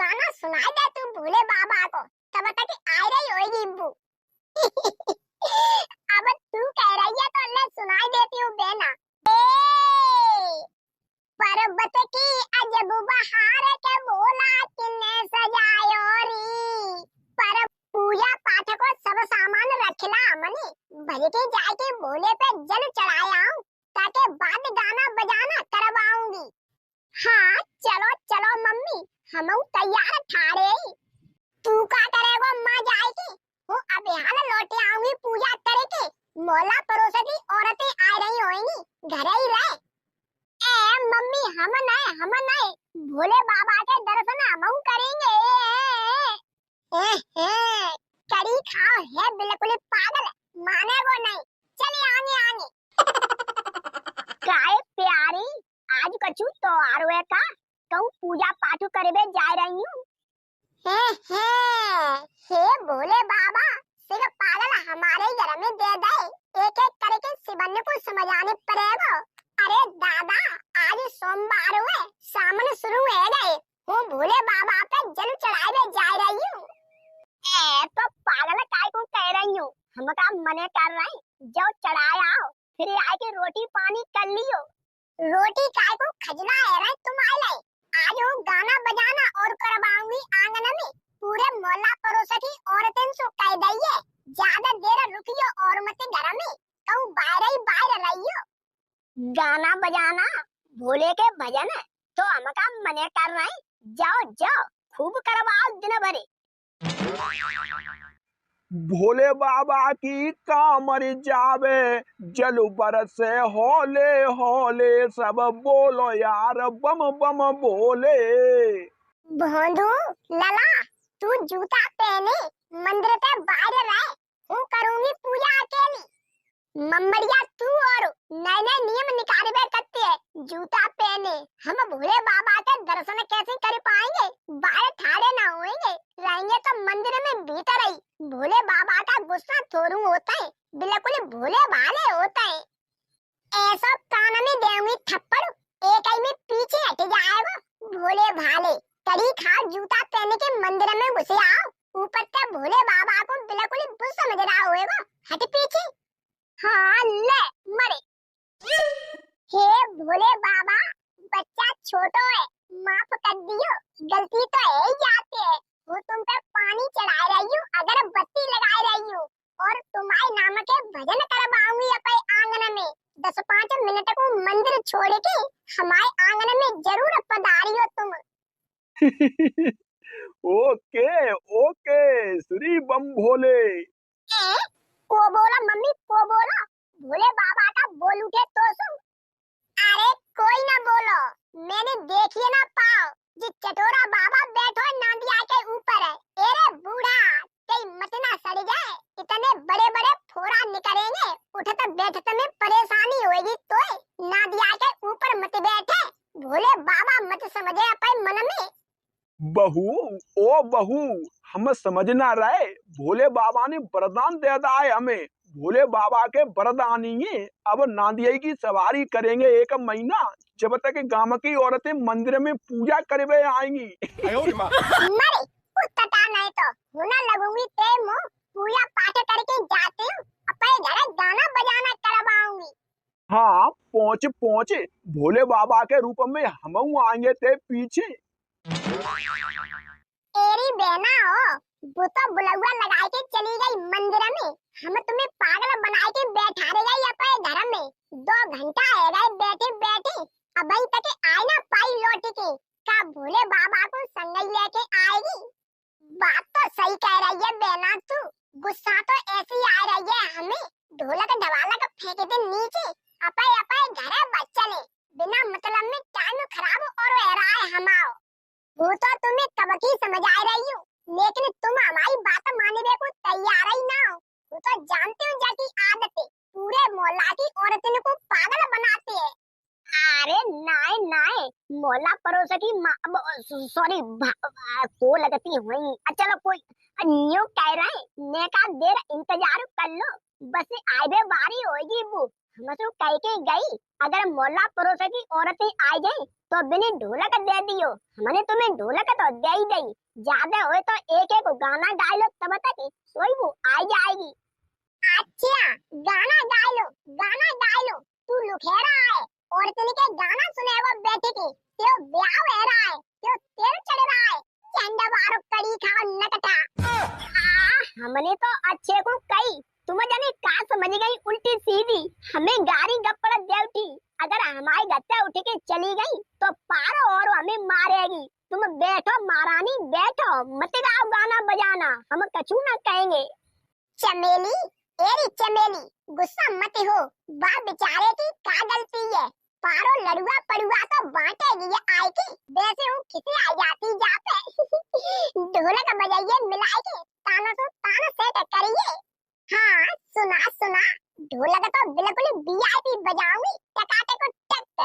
गाना सुनाई दे तू भोले बाबा को, तब तक आ रही होगी इब्बू। अब तू कह रही है तो ले सुनाई देती हूँ बेना। पर्वत की अजब बहार के बोला किन्ने सजायो री। पर पूजा पाठ को सब सामान रखला मनी, भर के जाके भोले पे जल चढ़ाया हूँ, ताकि बाद गाना बजाना करवाऊंगी। हाँ चलो चलो मम्मी, हम तैयार ठाड़े। तू का करेगो माँ जाएगी, वो अब यहाँ लौटे आऊंगी पूजा करके। मोला पड़ोस की औरतें आ रही होंगी, घर ही रहे। ए मम्मी हम नहीं, भोले बाबा के दर्शन हम करेंगे। कड़ी खाओ है बिल्कुल पागल, मानेगो नहीं। चलिए आगे आगे। काय प्यारी, आज कछु तो आरवे का कहूँ पूजा पाठ करवे जा रही हूँ। हे भोले बाबा, सिर्फ पागल हमारे ही घर में दे दे, एक एक करके शिवन को समझाने पड़ेगा। अरे दादा, आज सोमवार हुए, सामने शुरू हो गए, वो भोले बाबा पे जल चढ़ावे जा रही हूँ। तो पागल काय को कह रही हूँ, हम का मने कर रहे हैं, जो चढ़ाया हो फिर आके रोटी पानी कर लियो। रोटी काय को खजना है रे तुम्हारे, आज वो गाना बजाना और करवाऊंगी आंगन में। पूरे मोहल्ला पड़ोस की औरतें सो कह दइए, ज्यादा देर रुकियो और मत घर में, कहूँ बाहर ही बाहर रहियो। गाना बजाना भोले के भजन है तो हम का मने कर रहे हैं, जाओ जाओ खूब करवाओ दिन भरी। भोले बाबा की कामर जावे, जल बरसे होले होले, सब बोलो यार बम बम बोले। भोंदू लला, तू जूता पहने मंदिर के बाहर रहे, हूँ करूंगी पूजा अकेली। मम्मड़िया तू और नए नए नियम निकालवे करती है, जूता पहने। हम भोले बाबा के दर्शन कैसे कर पाएंगे, बाहर ठाड़े ना होएंगे, रहेंगे तो मंदिर में भीतर ही। भोले बाबा का गुस्सा थोड़ू होता है, बिल्कुल भोले भाले होता है। ऐसा कान में देंगी थप्पड़, एक ही में पीछे हट जाएगा। भोले भाले कड़ी खा, जूता पहने के मंदिर में घुसे आओ, ऊपर से भोले बाबा को बिल्कुल बुरा समझ रहा होएगा, हट पीछे। हाँ ले मरे। हे भोले बाबा, बच्चा छोटो है, माफ कर दियो, गलती तो है ही जाती है। वो तुम पे पानी चढ़ा रही हूँ, अगर बत्ती लगा रही हूँ, और तुम्हारे नाम के भजन करवाऊंगी अपने आंगन में। 10-5 मिनट को मंदिर छोड़ के हमारे आंगन में जरूर पधारियो तुम। ओके ओके, श्री बम भोले। को बोला मम्मी, को बोला, भोले बाबा का बोल उठे तो सुन। अरे कोई ना बोलो, मैंने देखिए ना पाओ, जिस चटोरा बाबा बैठो नांदिया के ऊपर है। अरे बूढ़ा, तेरी मत ना सड़ जाए, इतने बड़े बड़े फोड़ा निकलेंगे, उठत बैठत में परेशानी होगी, तो नांदिया के ऊपर मत बैठे। भोले बाबा मत समझे अपने मन में। बहू ओ बहू, हम समझना रहे, भोले बाबा ने वरदान दे दिया है हमें, भोले बाबा के वरदान ही अब नांदिया की सवारी करेंगे 1 महीना, जब तक गांव की औरतें मंदिर में पूजा करवे आएंगी। मरे उतटा नहीं तो होना लगूंगी ते मुंह, पूजा पाठ करके जाती हूँ, अपने घर गाना बजाना करवाऊंगी। हाँ पहुँच पहुँच, भोले बाबा के रूप में हम आएंगे ते पीछे। एरी बहना हो, वो तो बुलौआ लगा के चली गई मंदिर में, हम तुम्हें पागल बना के बैठा रह गई अपने घर में। 2 घंटा है गए बैठे बैठे, अभी तक आए ना पाई लौट के। का भोले बाबा को संग ही लेके आएगी। बात तो सही कह रही है बहना तू, गुस्सा तो ऐसी आ रही है हमें, ढोलक ढवालक फेंक दे नीचे, अपने अपने घर बच चले, बिना मतलब में टाइम खराब और रह रहा है हमारा। वो तो तुम्हें कब की समझ आ रही हूँ, लेकिन तुम हमारी बात मानने को तैयार ही ना हो। वो तो जानते हो जाती आदतें, पूरे मोहल्ला की औरतों को पागल बनाते हैं। अरे नाय नाय, मोहल्ला पड़ोस की सॉरी को लगती हुई। चलो कोई न्यू कह रहे हैं, ने का देर इंतजार कर लो, बस आइबे बारी होगी वो, हमसे कह के गई अगर मोहल्ला पड़ोस की औरतें आ जाए तो बिना ढोलक दे दियो। हमने तुम्हें ढोलक तो दे ही दई, ज्यादा हो तो एक एक गाना गा लो तब तक सोई वो आ जाएगी। अच्छा गाना गा लो, गाना गा लो। तू लुखेरा है और तेरे के गाना सुने वो बैठे के तेरा ब्याह हो रहा है, तेरा तेल चढ़ रहा है, चंदा बारो कड़ी खाओ नकटा। हमने तो अच्छे को कही, तुम जाने का समझ गई उल्टी सीधी, हमें गाड़ी गप्पड़ देवती। अगर हमारी गत्ता उठ के चली गई तो पारो और हमें मारेगी। तुम बैठो महारानी बैठो, मत गाओ गाना बजाना, हम कछु ना कहेंगे। चमेली एरी चमेली गुस्सा मत हो, बा बेचारे की का गलती है। पारो लड़ुआ पड़ुआ तो बांटेगी ये आए की, वैसे हूँ खिसे आ जाती जा पे। ढोलक बजाइए मिलाए के ताना तो ताना सेट करिए। हाँ सुना सुना, ढोलक तो बिल्कुल वीआईपी बजाऊंगी टकाटे को टक।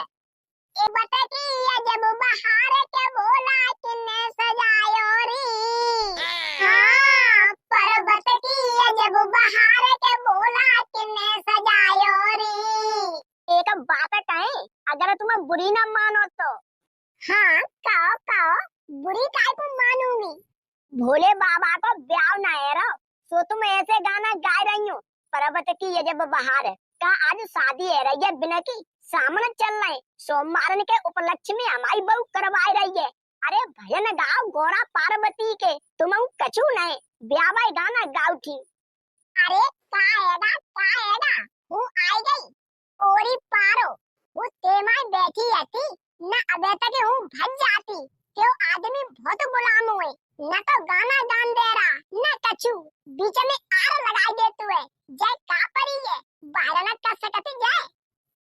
ए बता की ये जब बहार के बोला किन्ने सजायो री। हाँ पर्वत की ये जब बहार के बोला किन्ने सजायो री। एक बात कहें अगर तुम बुरी ना मानो तो। हाँ कहो कहो, बुरी काय को मानूंगी। भोले बाबा को ब्याह ना है रो, सो तुम ऐसे गाना गा रही हो। पर्वत की ये जब बहार का आज शादी है रही है बिना की सामने चल रहे सोमवार के उपलक्ष्य में हमारी बहू करवाई रही है। अरे भजन गाओ गौरा पार्वती के, तुम कछु नहीं ब्याह गाना गाओ थी। अरे का हैगा वो आई गई ओरी पारो, वो तेमाई बैठी थी ना, अबे तक हूँ भज जाती क्यों आदमी बहुत गुलाम हुए, न तो गाना गान दे रहा न कछु, बीच में आर लगाई दे तू है। जय का परी है बाहर न कर सकती जय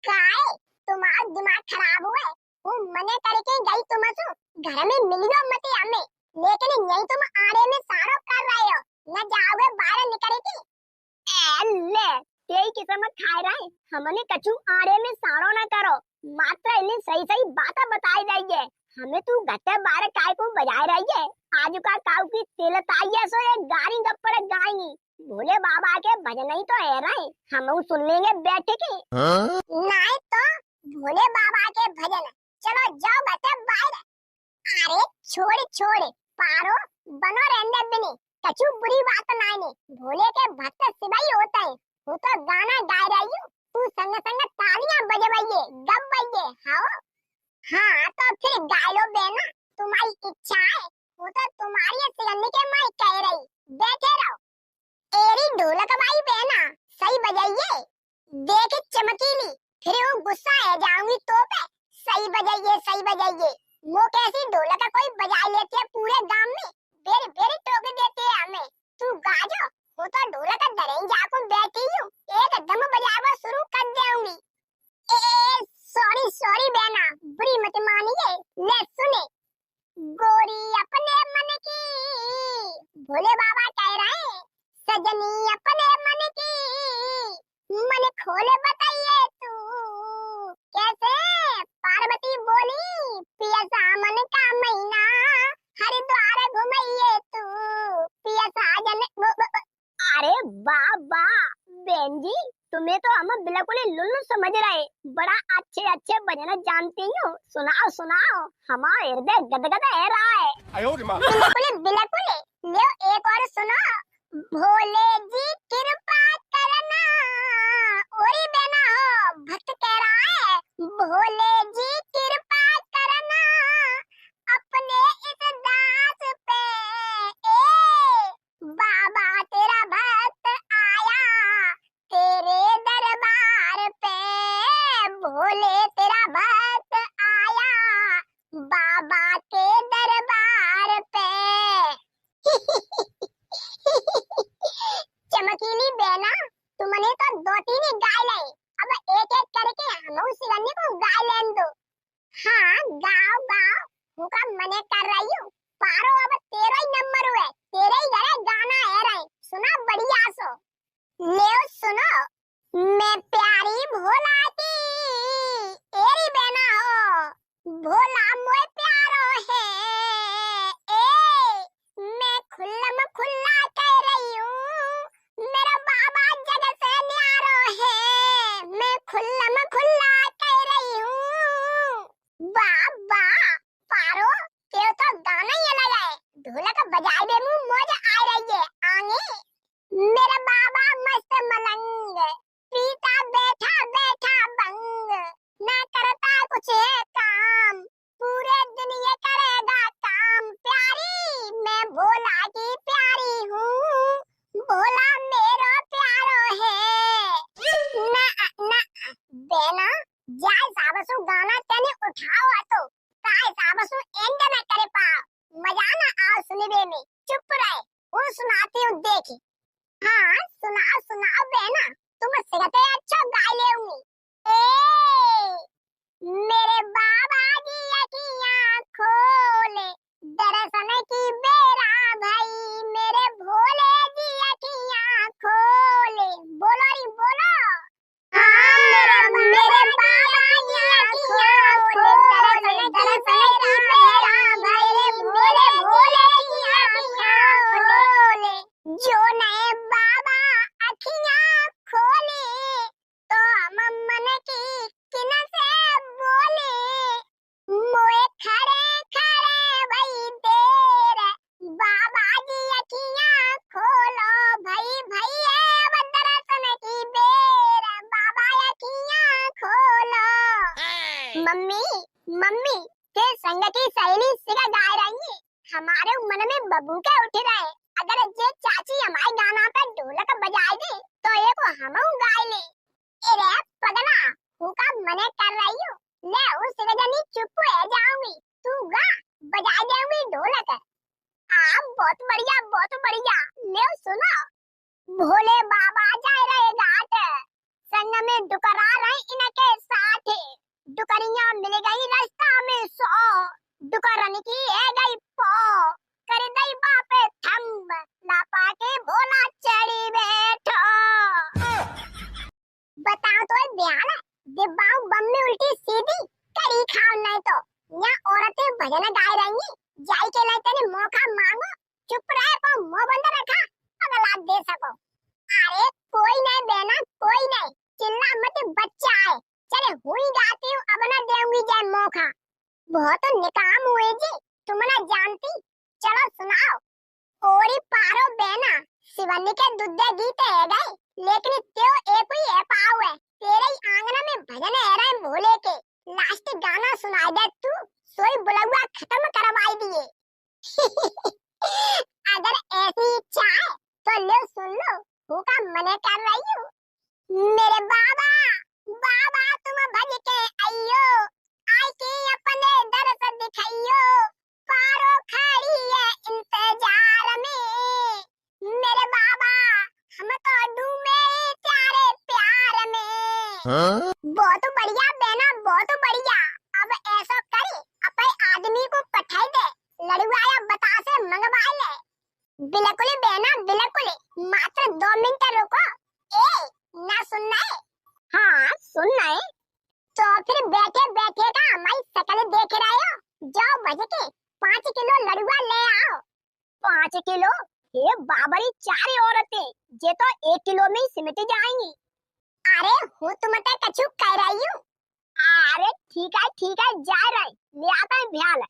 काय, तुम्हारा दिमाग खराब हुए। वो मने करके गई तुमसे घर में मिलियो मत हमें, लेकिन यही तुम आड़े में सारो कर रहे हो, न जाओगे बाहर निकलेगी। ले तेरी किस्मत खाए रहे, हमने कछु आड़े में सारो न करो, मात्र इन्हें सही सही बातें बताई रही है। हमें तू गत्ते बारे काय को बजाए रही है, आज का काऊ की तिलताइया सो ये गाड़ी गप्पड़ गाएंगी। भोले बाबा के भजन ही तो है रहे, हम सुन लेंगे बैठ के। नहीं तो भोले बाबा के भजन, चलो जाओ बच्चे बाहर। अरे छोड़ छोड़ पारो, बनो रहने बिनी, कछु बुरी बात नहीं ने, भोले के भक्त सिवाई होता है। वो तो गाना गा रही हूँ, तू संग संग तालियां बजवाइए गवाइए। हाँ हाँ तो फिर गा लो बेना, तुम्हारी इच्छा है, वो तो तुम्हारी सिगंदी के मैं कह रही, बैठे रहो। एरी ढोलक बाई बेना सही बजाइए, देख चमकीली, फिर वो गुस्सा है जाऊंगी तो पे, सही बजाइए। वो कैसी ढोलक कोई बजा लेती है पूरे गांव में, बेर बेर टोक देते हैं हमें। तू गा जो, वो तो ढोलक डरे जाकर बैठी हूँ, एक दम बजावा शुरू कर दूंगी। ए सॉरी बेना, बुरी मत मानिए, ले सुने। गोरी अपने मन की, भोले बाबा कह रहे हैं, सजनी अपने मन की, मन खोले बताइए तू कैसे। पार्वती बोली पिया सामन का महीना, हरिद्वार घुमाइए तू पिया साजन। अरे बाबा बहन जी, तुम्हें तो हम बिल्कुल लुल्लू समझ रहे, बड़ा अच्छे अच्छे भजन जानती हो, सुनाओ सुनाओ, हमारा हृदय गदगद है रहा है। बिल्कुल ले एक और सुनो। भोले जी कृपा करना, ओरी बेना हो भक्त कह रहा है, भोले जी कृपा करना अपने इस दास पे, बाबा तेरा भक्त आया तेरे दरबार पे, भोले तेरा भक्त आया बाबा के दरबार पे। ढोलक बजाए दे मुंह मौज आ रही है आगे। मेरा बाबा मस्त मलंग, पीता बैठा बैठा बंग, ना करता कुछ है काम, पूरे दिन ये करेगा काम। प्यारी मैं भोला की प्यारी हूँ, भोला मेरा प्यारो है। ना ना बेना जाय साबसु गाना तने उठाओ तो काय साबसु एंड न करे पाओ, मजा ना आओ सुनबे में, चुप रहे वो सुनाती हूँ देखी। हाँ सुनाओ सुनाओ बेना, तुम सिगते अच्छा गा लेऊंगी। मेरे बाबा जी अखियाँ खोले, दर्शन की बेरा भाई, मेरे भोले जी अखियाँ खोले। बोलो री बोलो। हाँ मेरे बाबा जी अखियाँ खोले, दर्शन की बेरा भाई, मेरे भोले जी अखियाँ खोले। जो नए बाबा अखियाँ खोले तो हम मन की किन से बोले, मोए खड़े खड़े भाई देर, बाबा जी अखियाँ खोलो भाई भैया दर्शन की बेर, बाबा अखियाँ खोलो। मम्मी मम्मी के संग की सहेली सिगा गा रही है, हमारे मन में बबू के उठ रहे। अगर ये चाची हमारे गाना पे ढोलक बजाए दे तो ये को हम गाए ले। अरे पगला हुका मने कर रही हो, ले उस सिगजनी चुप हो जाऊंगी, तू गा बजाए देऊंगी ढोलक। बहुत बढ़िया ले सुनो। भोले बाबा जाए रहे घाट, संग में डुकरा रहे इनके साथ, डुकरिया मिल गई रास्ता में 100, डुकरन की है गई पौ, कर दई बापे थंब, लापा के भोला चढ़ी बैठो। बताओ तो ध्यान है, दिब्बाऊ बम में उल्टी सीधी करी खाओ नहीं तो। यहाँ औरतें भजन गाए रही हैं, जाई के लिए तेरे मौका मांगो, चुप रहे को मुंह बंद रखा, अगला दे सको। अरे कोई नहीं बेना कोई नहीं, चिल्ला मत बच्चा है, चले हुई गाती हूँ अब न देऊंगी जय मौका। बहुत निकाम हुए जी, तुम न जानती, चलो सुनाओ। ओरी पारो बेना शिवन्नी के दुद्दे गीत है गए, लेकिन त्यो एक ही है पाव है, तेरे ही आंगन में भजन है रहे भोले के, लास्ट गाना सुनाई दे तू, सोई बुलवा खत्म करवाई दिए। अगर ऐसी इच्छा है तो ले सुन लो, हुका मने कर रही हूँ। मेरे बाबा बाबा तुम भज के आइयो, आई के अपने दर्द दिखाइयो, पारो खड़ी है इंतजार में, मेरे बाबा हम तो डूबे प्यारे प्यार में। बहुत बढ़िया बेना बहुत बढ़िया, अब ऐसा करे अपने आदमी को पठाई दे, लड़वाया बता से मंगवा ले। बिल्कुल बेना बिल्कुल, मात्र 2 मिनट रुको। ए ना सुनना है? हाँ सुनना है तो फिर बैठे बैठे का हमारी शकल देख रहे हो, जाओ भज के 5 किलो लड़ुआ ले आओ। 5 किलो? ये बाबरी 4 औरतें, ये तो 1 किलो में ही सिमट जाएंगी। अरे हूँ तुम ते कछु कह रही हूँ। अरे ठीक है जा रहे, ले आता है भ्याल।